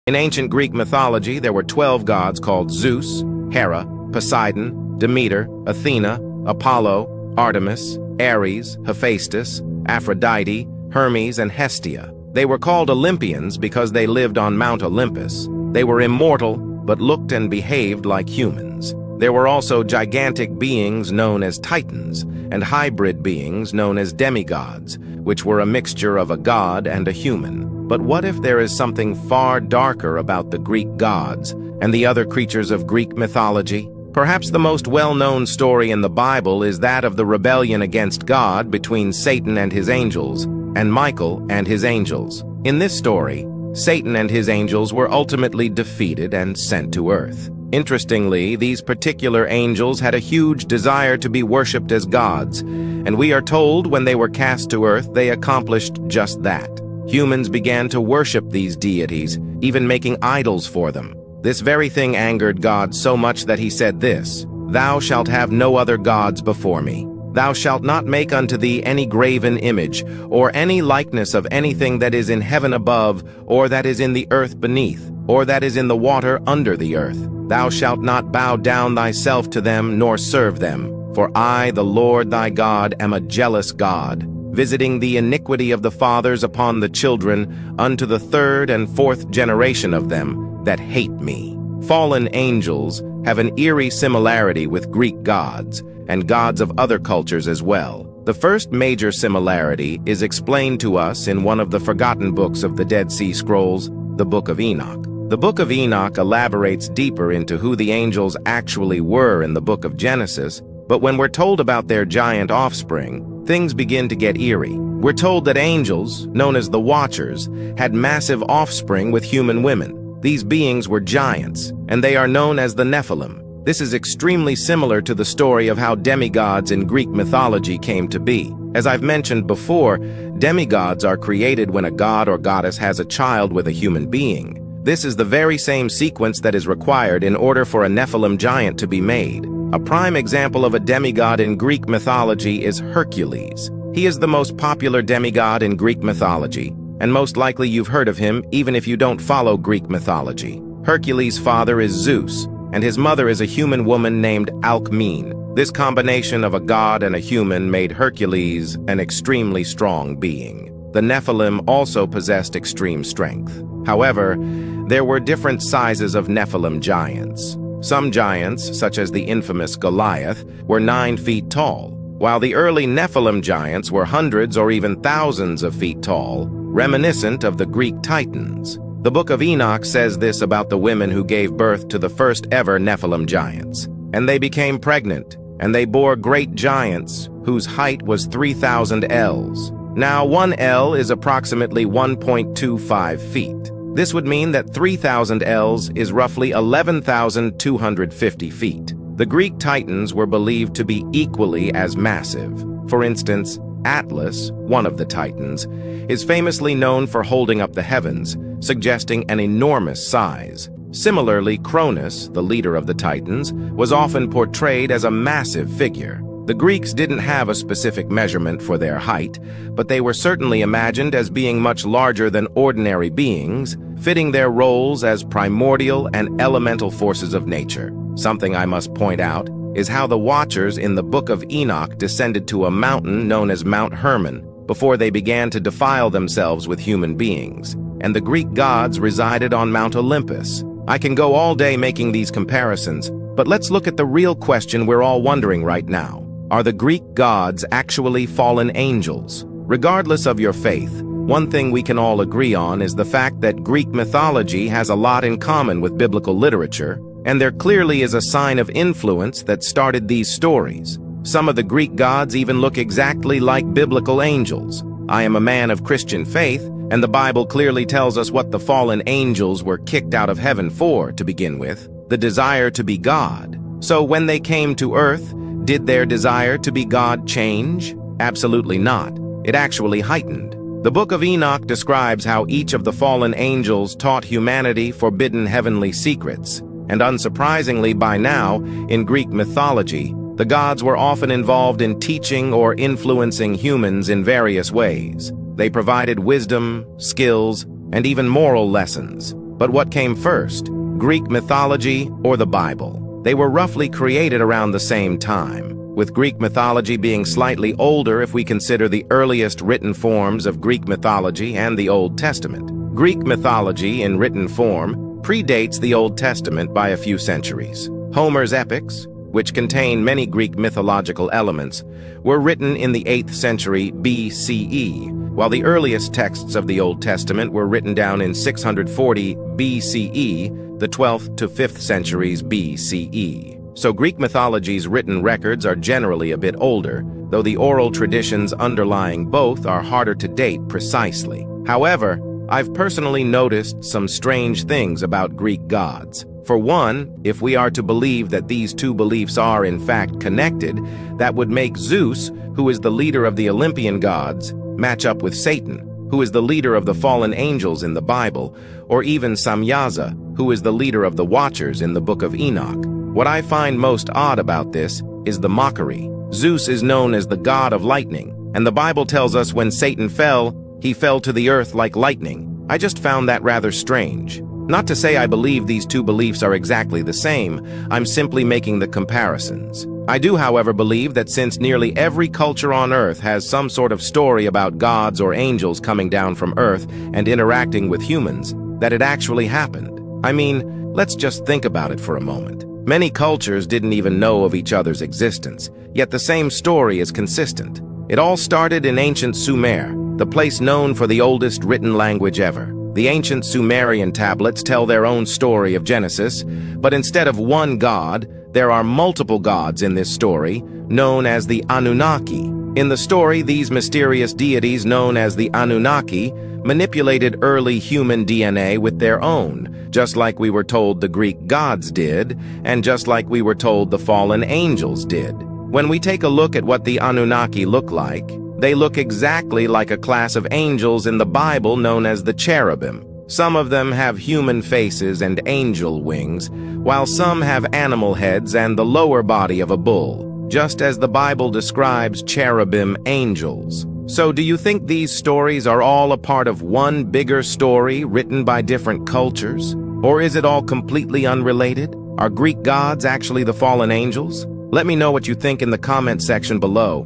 In ancient Greek mythology, there were 12 gods called Zeus, Hera, Poseidon, Demeter, Athena, Apollo, Artemis, Ares, Hephaestus, Aphrodite, Hermes, and Hestia. They were called Olympians because they lived on Mount Olympus. They were immortal, but looked and behaved like humans. There were also gigantic beings known as Titans, and hybrid beings known as demigods, which were a mixture of a god and a human. But what if there is something far darker about the Greek gods and the other creatures of Greek mythology? Perhaps the most well-known story in the Bible is that of the rebellion against God between Satan and his angels, and Michael and his angels. In this story, Satan and his angels were ultimately defeated and sent to earth. Interestingly, these particular angels had a huge desire to be worshipped as gods, and we are told when they were cast to earth, they accomplished just that. Humans began to worship these deities, even making idols for them. This very thing angered God so much that he said this, "Thou shalt have no other gods before me. Thou shalt not make unto thee any graven image, or any likeness of anything that is in heaven above, or that is in the earth beneath, or that is in the water under the earth. Thou shalt not bow down thyself to them, nor serve them. For I, the Lord thy God, am a jealous God, visiting the iniquity of the fathers upon the children, unto the third and fourth generation of them that hate me." Fallen angels have an eerie similarity with Greek gods, and gods of other cultures as well. The first major similarity is explained to us in one of the forgotten books of the Dead Sea Scrolls, the Book of Enoch. The Book of Enoch elaborates deeper into who the angels actually were in the Book of Genesis, but when we're told about their giant offspring, things begin to get eerie. We're told that angels, known as the Watchers, had massive offspring with human women. These beings were giants, and they are known as the Nephilim. This is extremely similar to the story of how demigods in Greek mythology came to be. As I've mentioned before, demigods are created when a god or goddess has a child with a human being. This is the very same sequence that is required in order for a Nephilim giant to be made. A prime example of a demigod in Greek mythology is Hercules. He is the most popular demigod in Greek mythology, and most likely you've heard of him even if you don't follow Greek mythology. Hercules' father is Zeus, and his mother is a human woman named Alcmene. This combination of a god and a human made Hercules an extremely strong being. The Nephilim also possessed extreme strength. However, there were different sizes of Nephilim giants. Some giants, such as the infamous Goliath, were 9 feet tall, while the early Nephilim giants were hundreds or even thousands of feet tall, reminiscent of the Greek Titans. The Book of Enoch says this about the women who gave birth to the first ever Nephilim giants. "And they became pregnant, and they bore great giants, whose height was 3,000 ells. Now 1 ell is approximately 1.25 feet. This would mean that 3,000 ells is roughly 11,250 feet. The Greek Titans were believed to be equally as massive. For instance, Atlas, one of the Titans, is famously known for holding up the heavens, suggesting an enormous size. Similarly, Cronus, the leader of the Titans, was often portrayed as a massive figure. The Greeks didn't have a specific measurement for their height, but they were certainly imagined as being much larger than ordinary beings, fitting their roles as primordial and elemental forces of nature. Something I must point out is how the Watchers in the Book of Enoch descended to a mountain known as Mount Hermon before they began to defile themselves with human beings, and the Greek gods resided on Mount Olympus. I can go all day making these comparisons, but let's look at the real question we're all wondering right now. Are the Greek gods actually fallen angels? Regardless of your faith, one thing we can all agree on is the fact that Greek mythology has a lot in common with biblical literature, and there clearly is a sign of influence that started these stories. Some of the Greek gods even look exactly like biblical angels. I am a man of Christian faith, and the Bible clearly tells us what the fallen angels were kicked out of heaven for, to begin with, the desire to be God. So when they came to earth, did their desire to be God change? Absolutely not. It actually heightened. The Book of Enoch describes how each of the fallen angels taught humanity forbidden heavenly secrets. And unsurprisingly by now, in Greek mythology, the gods were often involved in teaching or influencing humans in various ways. They provided wisdom, skills, and even moral lessons. But what came first? Greek mythology or the Bible? They were roughly created around the same time, with Greek mythology being slightly older if we consider the earliest written forms of Greek mythology and the Old Testament. Greek mythology in written form predates the Old Testament by a few centuries. Homer's epics, which contain many Greek mythological elements, were written in the 8th century BCE, while the earliest texts of the Old Testament were written down in 640 BCE, the 12th to 5th centuries BCE. So Greek mythology's written records are generally a bit older, though the oral traditions underlying both are harder to date precisely. However, I've personally noticed some strange things about Greek gods. For one, if we are to believe that these two beliefs are in fact connected, that would make Zeus, who is the leader of the Olympian gods, match up with Satan, who is the leader of the fallen angels in the Bible, or even Samyaza, who is the leader of the Watchers in the Book of Enoch. What I find most odd about this is the mockery. Zeus is known as the god of lightning, and the Bible tells us when Satan fell, he fell to the earth like lightning. I just found that rather strange. Not to say I believe these two beliefs are exactly the same, I'm simply making the comparisons. I do, however, believe that since nearly every culture on Earth has some sort of story about gods or angels coming down from Earth and interacting with humans, that it actually happened. I mean, let's just think about it for a moment. Many cultures didn't even know of each other's existence, yet the same story is consistent. It all started in ancient Sumer, the place known for the oldest written language ever. The ancient Sumerian tablets tell their own story of Genesis, but instead of one god, there are multiple gods in this story, known as the Anunnaki. In the story, these mysterious deities known as the Anunnaki manipulated early human DNA with their own, just like we were told the Greek gods did, and just like we were told the fallen angels did. When we take a look at what the Anunnaki look like, they look exactly like a class of angels in the Bible known as the cherubim. Some of them have human faces and angel wings, while some have animal heads and the lower body of a bull, just as the Bible describes cherubim angels. So do you think these stories are all a part of one bigger story written by different cultures? Or is it all completely unrelated? Are Greek gods actually the fallen angels? Let me know what you think in the comment section below.